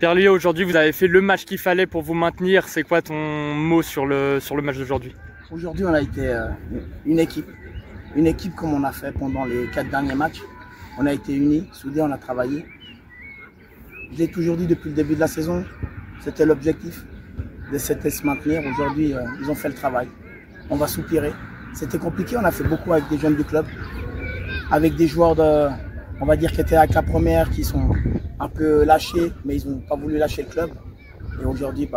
Pierre-Louis, aujourd'hui vous avez fait le match qu'il fallait pour vous maintenir. C'est quoi ton mot sur le match d'aujourd'hui? Aujourd'hui on a été une équipe. Une équipe comme on a fait pendant les 4 derniers matchs. On a été unis, soudés, on a travaillé. Je l'ai toujours dit depuis le début de la saison, c'était l'objectif, c'était se maintenir. Aujourd'hui, ils ont fait le travail. On va soupirer. C'était compliqué, on a fait beaucoup avec des jeunes du club, avec des joueurs on va dire, qui étaient avec la première, qui sont un peu lâchés, mais ils n'ont pas voulu lâcher le club. Et aujourd'hui,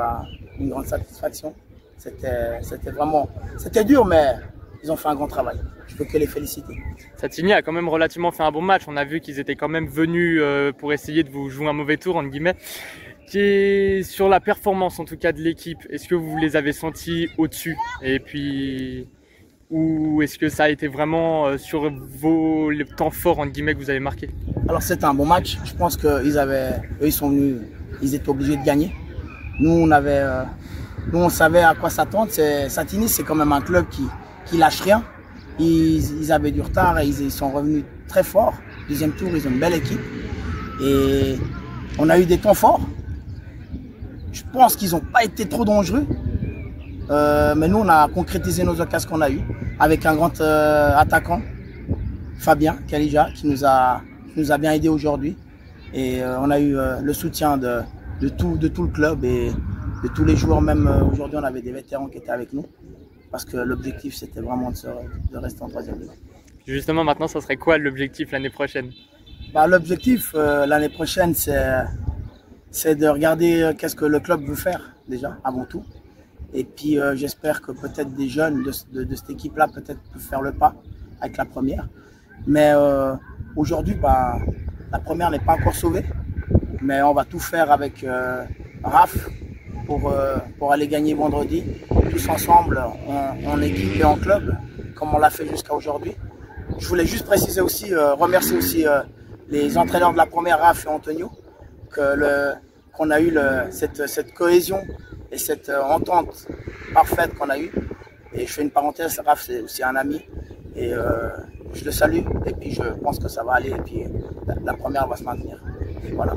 une grande satisfaction. C'était dur, mais ils ont fait un grand travail. Je peux que les féliciter. Satigny a quand même relativement fait un bon match. On a vu qu'ils étaient quand même venus pour essayer de vous jouer un mauvais tour, entre guillemets. Sur la performance en tout cas de l'équipe, est-ce que vous les avez sentis au-dessus? Et puis, ou est-ce que ça a été vraiment sur les temps forts entre guillemets que vous avez marqué? Alors c'était un bon match. Je pense qu'eux ils sont venus, ils étaient obligés de gagner. Nous on savait à quoi s'attendre. Satigny, c'est quand même un club qui lâche rien. Ils avaient du retard et ils sont revenus très forts. Deuxième tour, ils ont une belle équipe. Et on a eu des temps forts. Je pense qu'ils n'ont pas été trop dangereux. Mais nous, on a concrétisé nos occasions qu'on a eues avec un grand attaquant, Fabien Kalija, qui nous a bien aidé aujourd'hui. Et on a eu le soutien de tout le club et de tous les joueurs. Même aujourd'hui, on avait des vétérans qui étaient avec nous. Parce que l'objectif, c'était vraiment de rester en 3e ligue. Justement, maintenant, ça serait quoi l'objectif l'année prochaine? L'objectif, l'année prochaine, c'est de regarder qu'est-ce que le club veut faire, déjà, avant tout. Et puis, j'espère que peut-être des jeunes de cette équipe-là, peut-être peuvent faire le pas avec la première. Mais aujourd'hui, la première n'est pas encore sauvée. Mais on va tout faire avec Raph pour aller gagner vendredi. Tous ensemble, en équipe et en club, comme on l'a fait jusqu'à aujourd'hui. Je voulais juste préciser aussi, remercier aussi les entraîneurs de la première, Raph et Antonio, qu'on a eu cette cohésion et cette entente parfaite qu'on a eue. Et je fais une parenthèse, Raph c'est aussi un ami et je le salue et puis je pense que ça va aller et puis la première va se maintenir. Et voilà.